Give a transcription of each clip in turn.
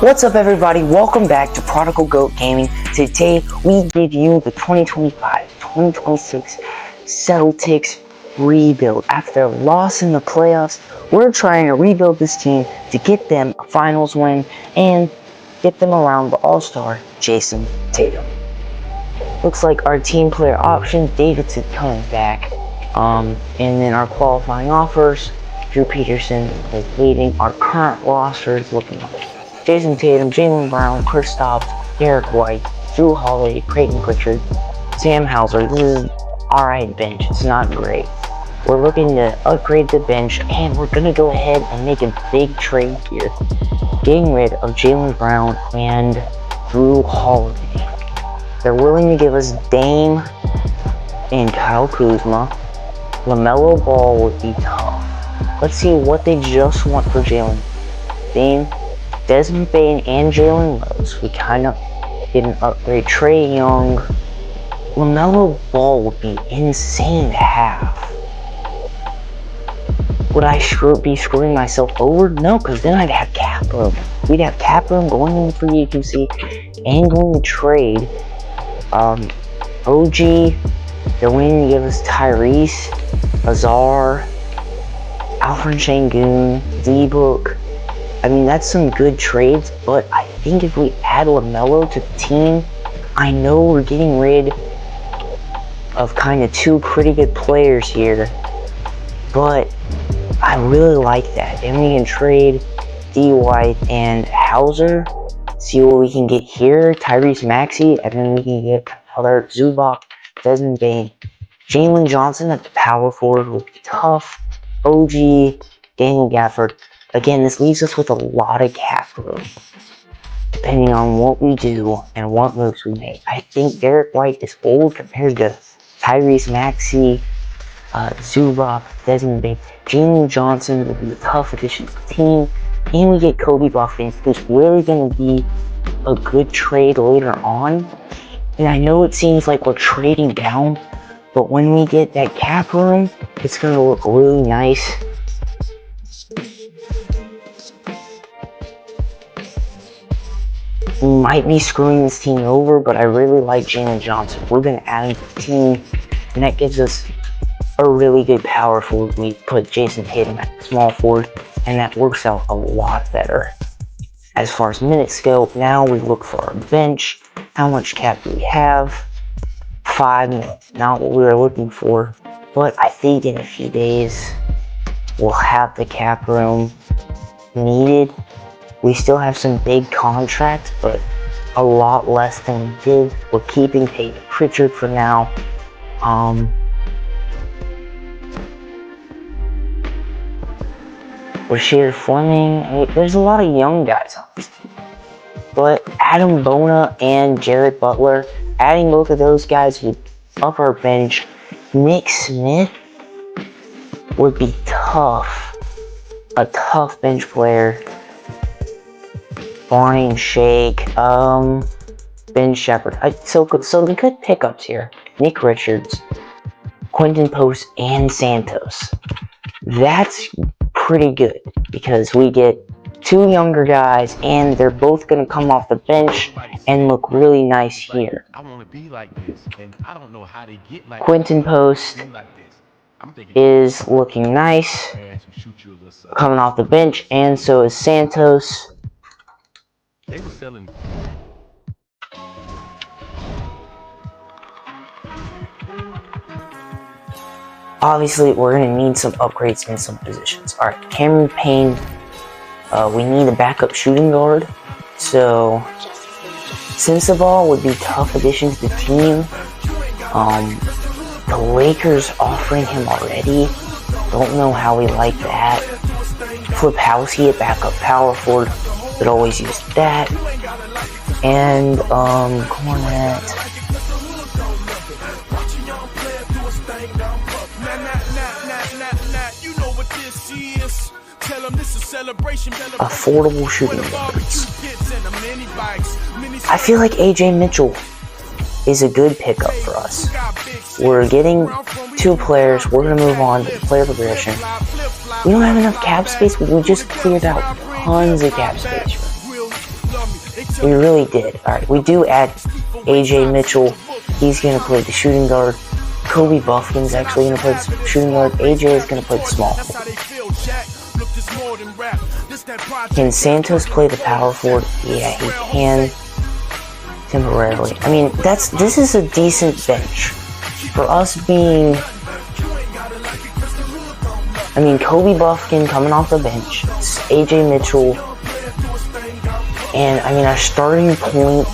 What's up, everybody? Welcome back to Prodigal Goat Gaming. Today we give you the 2025-2026 Celtics rebuild. After a loss in the playoffs, we're trying to rebuild this team to get them a finals win and get them around the all-star Jason Tatum. Looks like our team player options, Davidson coming back, and then our qualifying offers, Drew Peterson is leading. Our current roster is looking like Jason Tatum, Jalen Brown, Kristaps, Derrick White, Drew Holiday, Creighton Pritchard, Sam Hauser. This is alright bench. It's not great. We're looking to upgrade the bench, and we're going to go ahead and make a big trade here, getting rid of Jalen Brown and Drew Holiday. They're willing to give us Dame and Kyle Kuzma. LaMelo Ball would be tough. Let's see what they just want for Jalen. Dame, Desmond Bane, and Jalen Rose. We kind of didn't upgrade Trae Young. LaMelo Ball would be insane to have. Would I be screwing myself over? No, because then I'd have cap room. We'd have cap room going in free agency and going to trade. OG, they're willing to give us Tyrese, Azar, Alfred Şengün, D-Book. I mean, that's some good trades, but I think if we add LaMelo to the team, I know we're getting rid of kind of two pretty good players here, but I really like that. And we can trade D. White and Hauser, see what we can get here, Tyrese Maxey, and then we can get other Zubac, Desmond Bane, Jalen Johnson at the power forward will be tough, OG, Daniel Gafford. Again, this leaves us with a lot of cap room, depending on what we do and what moves we make. I think Derrick White is old compared to Tyrese Maxey, Zubac, Desmond Bane. Jalen Johnson will be a tough addition to the team, and we get Kobe Buffett, who's really going to be a good trade later on. And I know it seems like we're trading down, but when we get that cap room, it's going to look really nice. We might be screwing this team over, but I really like Jalen Johnson. We're going to add him to the team, and that gives us a really good power forward. We put Jason Tatum at small forward, and that works out a lot better. As far as minutes go, now we look for our bench. How much cap do we have? 5 minutes. Not what we were looking for, but I think in a few days, we'll have the cap room needed. We still have some big contracts, but a lot less than we did. We're keeping Creighton Pritchard for now. Rasheed Fleming. There's a lot of young guys on this team. But Adam Bona and Jared Butler, adding both of those guys would up our bench. Nick Smith would be tough. A tough bench player. Barney Shake, Ben Shepherd. So the good pickups here. Nick Richards, Quentin Post, and Santos. That's pretty good because we get two younger guys, and they're both going to come off the bench and look really nice here. I want to be like this, and I don't know how they get like Quentin Post is looking nice, coming off the bench, and so is Santos. They were selling. Obviously, we're going to need some upgrades in some positions. Alright, Cameron Payne. We need a backup shooting guard. So, Sensabaugh would be a tough addition to the team. The Lakers offering him already. Don't know how we like that. Flip Housey at backup power forward. Could always use that. And Cornet. Affordable shooting guards. I feel like AJ Mitchell is a good pickup for us. We're getting two players. We're going to move on to player progression. We don't have enough cap space, but we just cleared out tons of cap space. We really did. Alright, we do add AJ Mitchell. He's going to play the shooting guard. Kobe Buffkin's actually going to play the shooting guard. AJ is going to play the small forward. Can Santos play the power forward? Yeah, he can. Temporarily. I mean, this is a decent bench. For us being... I mean, Kobe Buffkin coming off the bench. AJ Mitchell. And, I mean, our starting point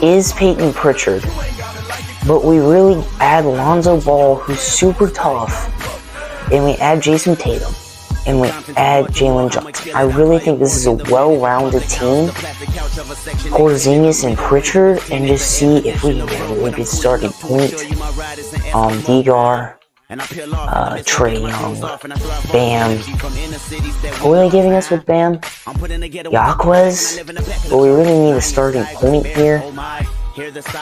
is Peyton Pritchard. But we really add Lonzo Ball, who's super tough. And we add Jason Tatum. And we add Jalen Johnson. I really think this is a well-rounded team. Porzingis and Pritchard. And just see if we can get a really good starting point. Degar. Trey Young, Bam. What are they giving us with Bam? Yaquez? But we really need a starting point here.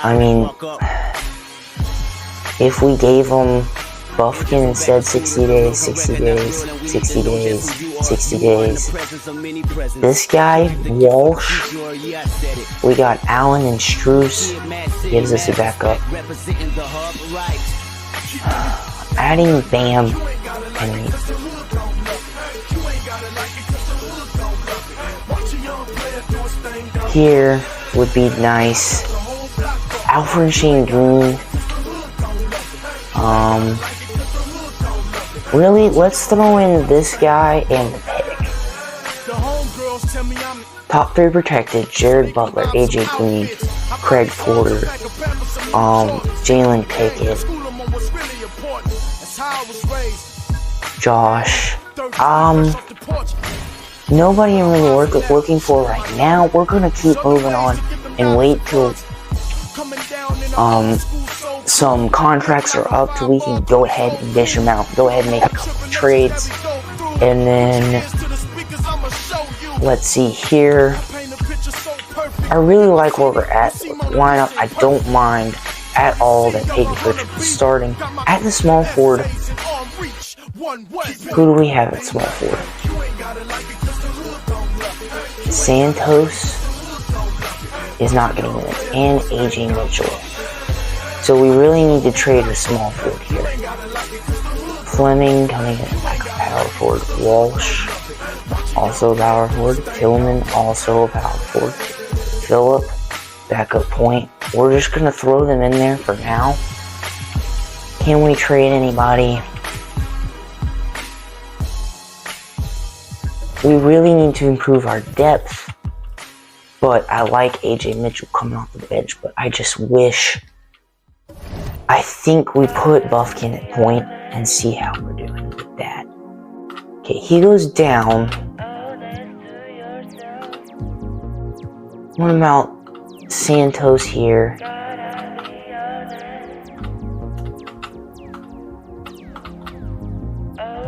I mean, if we gave them Buffkin instead 60 days, 60 days, 60 days, 60 days. This guy, Walsh, we got Allen and Strus, gives us a backup. Adding Bam and here would be nice. Alfred Shane Green. Really, let's throw in this guy and the pick. Top 3 protected: Jared Butler, AJ Green, Craig Porter, Jalen Pickett, Josh. Nobody I'm really looking for right now. We're gonna keep moving on and wait till some contracts are up till we can go ahead and dish them out. Go ahead and make a couple of trades. And then let's see here. I really like where we're at. Lineup, I don't mind at all that Peyton Pritchard is starting. At the small forward, who do we have at small forward? Santos is not getting minutes, and AJ Mitchell. So we really need to trade a small forward here. Fleming coming in like a power forward. Walsh, also a power forward. Tillman, also a power forward. Phillip, backup point. We're just going to throw them in there for now. Can we trade anybody? We really need to improve our depth. But I like AJ Mitchell coming off the bench. But I just wish... I think we put Buffkin at point and see how we're doing with that. Okay, he goes down. What about Santos here?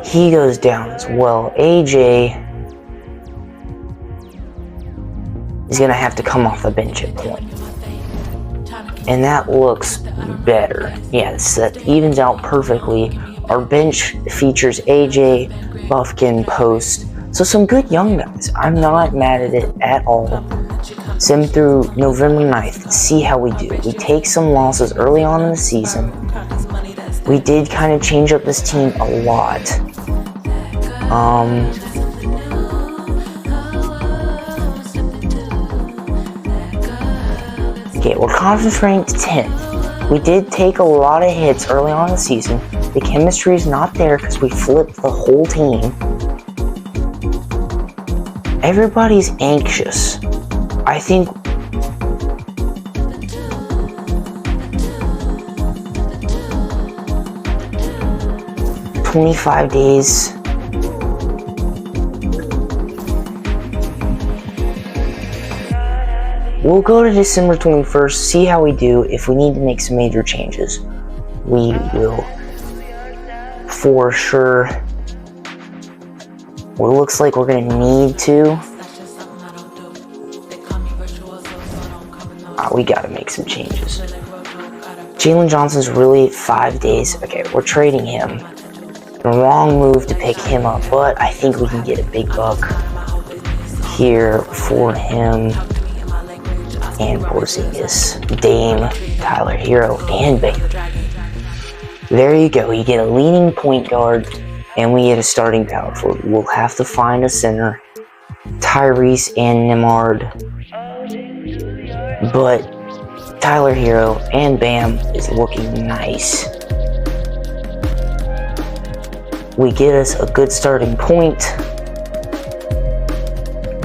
He goes down as well. AJ is going to have to come off the bench at point. And that looks better. Yes, that evens out perfectly. Our bench features AJ, Buffkin, Post. So some good young guys. I'm not mad at it at all. Send them through November 9th. See how we do. We take some losses early on in the season. We did kind of change up this team a lot. Okay, we're conference ranked 10th. We did take a lot of hits early on in the season. The chemistry is not there because we flipped the whole team. Everybody's anxious. I think $25 days. We'll go to December 21st, see how we do. If we need to make some major changes, we will. For sure. Well, it looks like we're going to need to. We got to make some changes. Jalen Johnson's really 5 days. Okay, we're trading him. The wrong move to pick him up, but I think we can get a big buck here for him and Porzingis, Dame, Tyler Hero, and Bam. There you go. You get a leading point guard, and we get a starting power forward. We'll have to find a center, Tyrese and Nemard, but Tyler Hero and Bam is looking nice. We get us a good starting point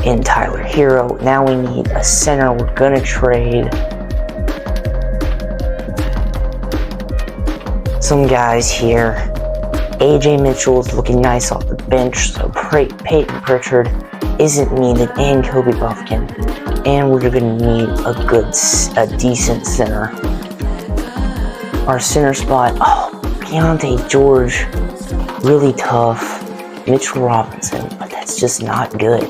in Tyler Hero. Now we need a center. We're gonna trade some guys here. AJ Mitchell is looking nice off the bench, so Peyton Pritchard isn't needed, and Kobe Buffkin. And we're gonna need a decent center. Our center spot, Keontae George, really tough. Mitchell Robinson, but that's just not good.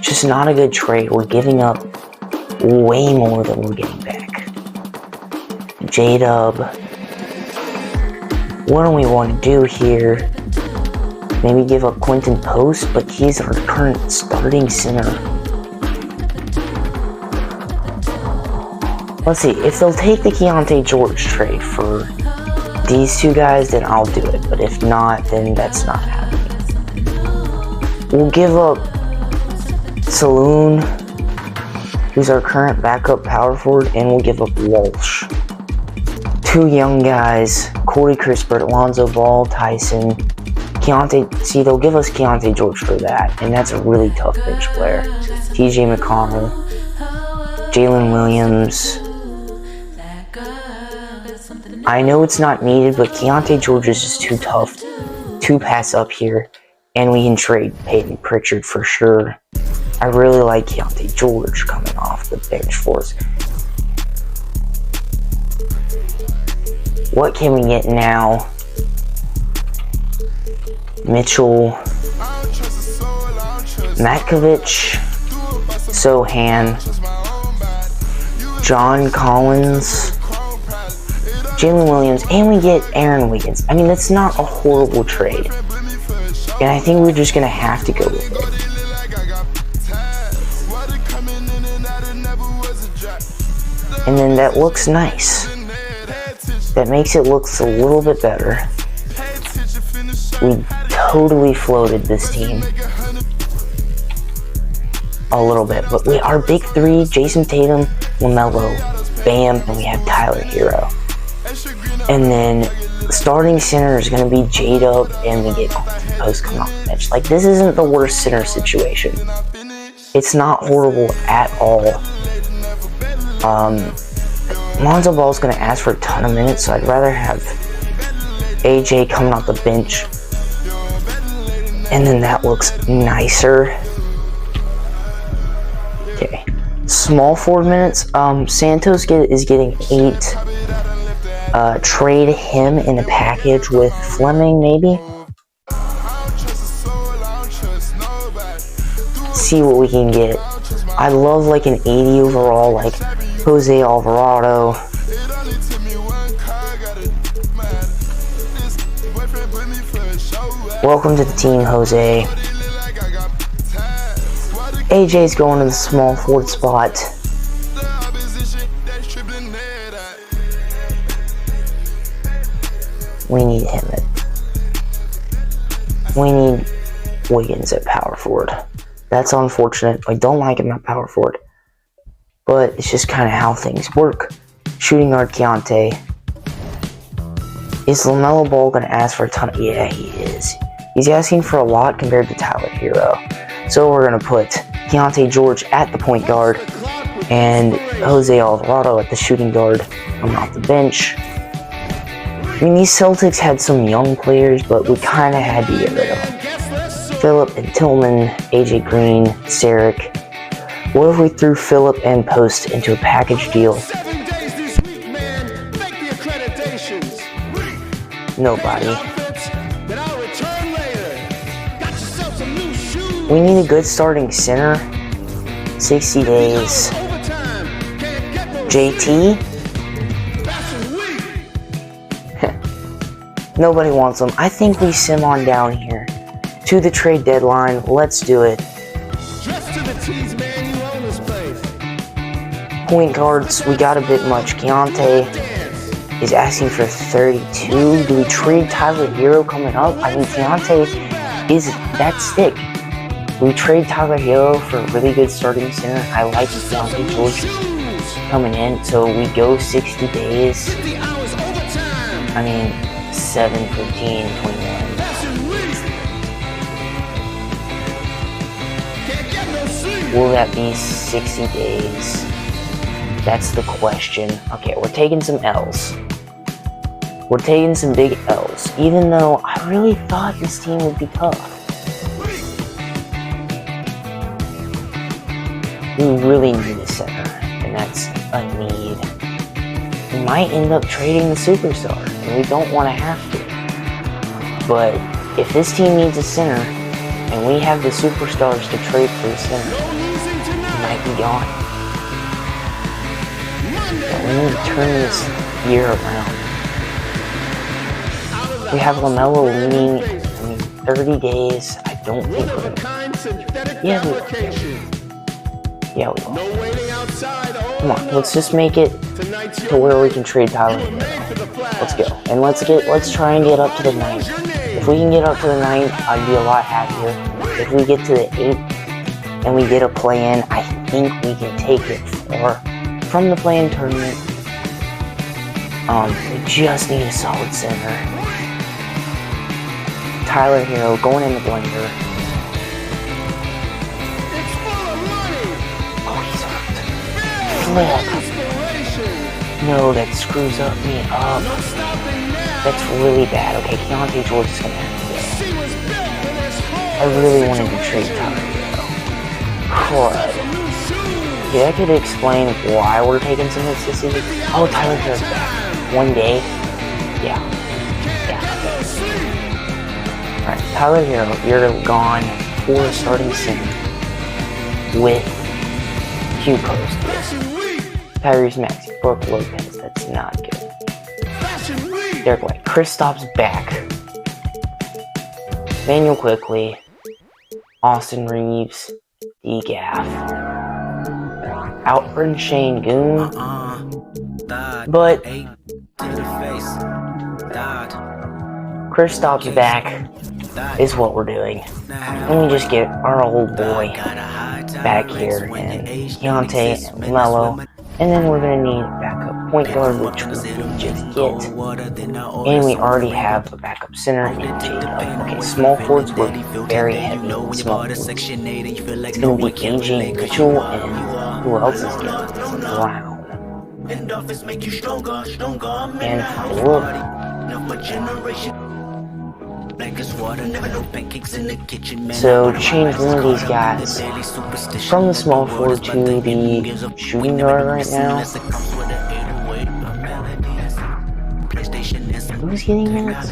Just not a good trade. We're giving up way more than we're getting back. J-Dub. What do we want to do here? Maybe give up Quentin Post, but he's our current starting center. Let's see, if they'll take the Keontae George trade for these two guys, then I'll do it. But if not, then that's not happening. We'll give up Saloon, who's our current backup power forward, and we'll give up Walsh. Two young guys, Corey Crispert, Alonzo Ball, Tyson, Keontae. See, they'll give us Keontae George for that, and that's a really tough bench player. TJ McConnell, Jalen Williams. I know it's not needed, but Keontae George is just too tough to pass up here, and we can trade Peyton Pritchard for sure. I really like Keontae George coming off the bench for us. What can we get now? Mitchell, Matkovich, Sohan, John Collins, Jalen Williams, and we get Aaron Wiggins. I mean, that's not a horrible trade. And I think we're just going to have to go with it. And then that looks nice. That makes it look a little bit better. We totally floated this team a little bit, but our big three, Jason Tatum, LaMelo, Bam, and we have Tyler Hero. And then starting center is going to be J-Dub, and we get Quentin Post coming off the bench. Like, this isn't the worst center situation. It's not horrible at all. Lonzo Ball's going to ask for a ton of minutes, so I'd rather have AJ coming off the bench. And then that looks nicer. Okay. Small forward minutes. Santos is getting 8. Trade him in a package with Fleming, maybe. See what we can get. I love like an 80 overall, like Jose Alvarado. Welcome to the team, Jose. AJ's going to the small forward spot. We need him we need Wiggins at power forward. That's unfortunate. I don't like him at power forward. But it's just kind of how things work. Shooting guard Keontae. Is LaMelo Ball going to ask for a ton of... Yeah, he is. He's asking for a lot compared to Tyler Hero. So we're going to put Keontae George at the point guard and Jose Alvarado at the shooting guard coming off the bench. I mean, these Celtics had some young players, but we kind of had to get rid of them. Phillip and Tillman, AJ Green, Sarek. What if we threw Phillip and Post into a package deal? Nobody. We need a good starting center. 60 days. JT? Nobody wants him. I think we sim on down here to the trade deadline. Let's do it. Point guards, we got a bit much. Keontae is asking for 32. Do we trade Tyler Hero coming up? I mean, Keontae is that stick. We trade Tyler Hero for a really good starting center. I like Keontae George coming in, so we go 60 days. I mean, 7, 15, 21. Will that be 60 days? That's the question. Okay, we're taking some L's. We're taking some big L's, even though I really thought this team would be tough. We really need a center, and that's a need. We might end up trading the superstar, and we don't want to have to. But if this team needs a center, and we have the superstars to trade for the center, we might be gone. We need to turn this year around. We have LaMelo leaning, 30 days. I don't think we're going to... Yeah, we will. Yeah, we will. Come on, let's just make it to where we can trade Tyler. Let's go. And let's try and get up to the 9th. If we can get up to the 9th, I'd be a lot happier. If we get to the 8th and we get a play-in, I think we can take it from the play-in tournament. We just need a solid center. Tyler Hero going in the blender. Oh, he's hurt. Flip. No, that screws me up. That's really bad. Okay, Keontae George is gonna have to go. I really wanted to trade Tyler Hero. Crud. Yeah, that could explain why we're taking some hits this season. Oh, Tyler Hero's back. 1 day. Yeah. Alright, Tyler Hero, you're gone for starting center with Q Post. Tyrese Maxey, Brooke Lopez, that's not good. Derrick White, Kristaps back. Manuel Quickly, Austin Reeves, Gaff. Outrun Shane Goon. But Kristaps back is what we're doing. And we just get our old boy back here and Keontae and LaMelo. And then we're going to need backup point guard, which we can just get. And we already have a backup center in J-Dub. Okay, small forwards were very heavy in small forwards. It's going to be AJ Mitchell and who else is getting Brown. And Philip. So change one of these guys from the small forward to the shooting guard right now. Who's getting minutes?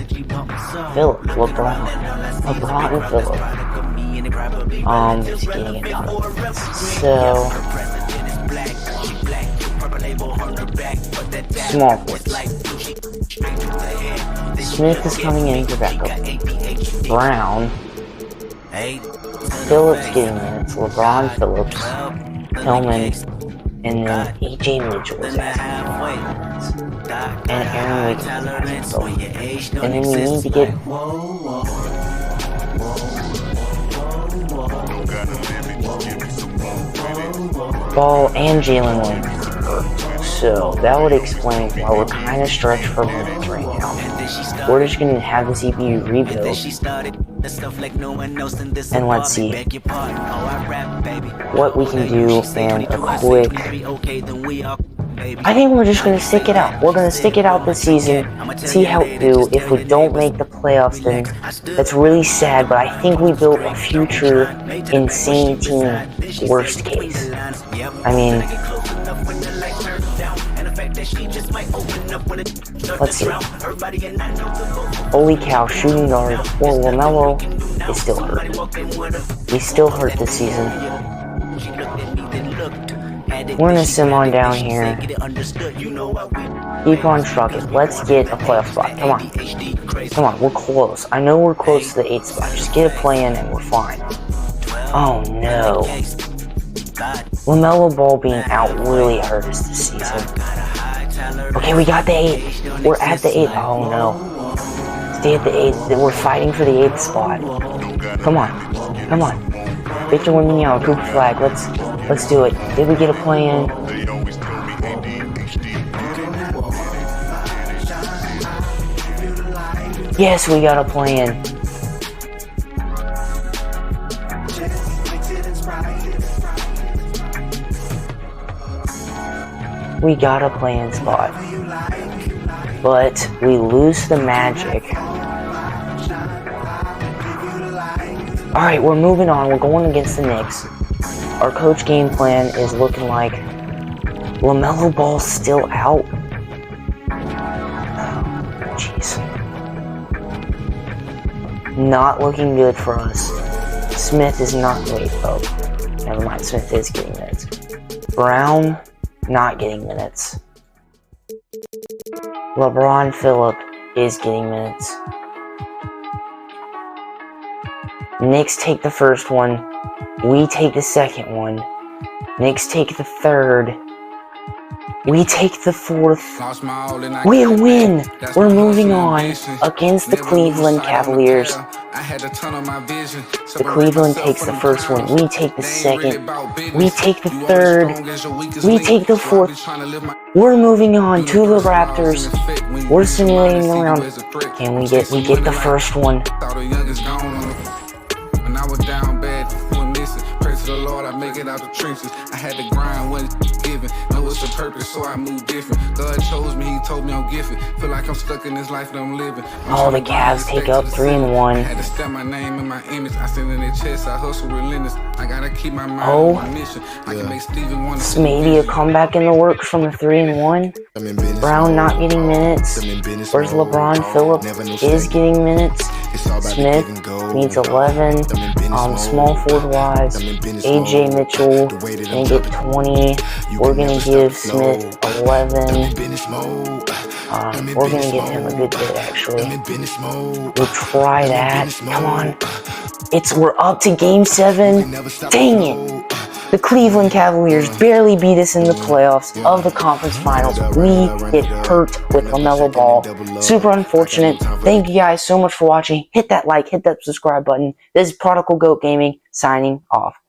Philip, LeBron and Philip. He's getting a ton of minutes. So small forwards. Smith is coming in for backup. Brown. Phillips getting minutes. LeBron, Phillips, Tillman, and then AJ Mitchell is asking for minutes. And Aaron Wiggins is asking for minutes. And then we need to get Ball and Jalen Brown. So that would explain why we're kind of stretched for minutes right now. We're just going to have the CPU rebuild. And let's see what we can do in a quick... I think we're just going to stick it out. We're going to stick it out this season, see how we do. If we don't make the playoffs, then that's really sad, but I think we built a future insane team, worst case. I mean... Let's see. Holy cow, shooting guard or LaMelo is still hurt. He's still hurt this season. We're gonna sim on down here. Keep on trucking. Let's get a playoff spot. Come on. Come on, we're close. I know we're close to the 8th spot. Just get a play in and we're fine. Oh no. LaMelo Ball being out really hurt us this season. Okay, we got the 8. We're at the 8. Oh no. Stay at the 8. We're fighting for the 8th spot. Come on. Come on. Victor Wembanyama, Cooper Flag. Let's do it. Did we get a play in? Yes, we got a play in. We got a play-in spot, but we lose the Magic. Alright, we're moving on. We're going against the Knicks. Our coach game plan is looking like LaMelo Ball's still out. Oh, jeez. Not looking good for us. Smith is not great. Oh, never mind. Smith is getting minutes. Brown, not getting minutes. LeBron Phillip is getting minutes. Knicks take the first one. We take the second one. Knicks take the third. We take the fourth. We win! We're moving on against the Cleveland Cavaliers. The Cleveland takes the first one. We take the second. We take the third. We take the fourth. We're moving on to the Raptors. We're simulating the round. And we get the first one. When I was down bad, went missing. Praise to the Lord, I make it out the trenches. I had to grind when it's given. Know it's a purpose, so I move different. God chose me, He told me I'm gifted. Feel like I'm stuck in this life that I'm living. Oh, the Cavs take up 3-1. I had to step my name and my image. I stand in their chest, I hustle relentless. I gotta keep my mind on my mission. I can make Steven want to. Maybe a comeback in the works from the 3-1. Brown not getting minutes. Where's LeBron? Phillip is getting minutes. Smith needs 11. Small forward wise. AJ Mitchell gonna get 20. We're gonna give Smith 11. We're gonna give him a good bit actually. We'll try that. Come on. We're up to game 7. Dang it. The Cleveland Cavaliers barely beat us in the playoffs of the conference finals. We get hurt with LaMelo Ball. Super unfortunate. Thank you guys so much for watching. Hit that like, hit that subscribe button. This is Prodigal Goat Gaming signing off.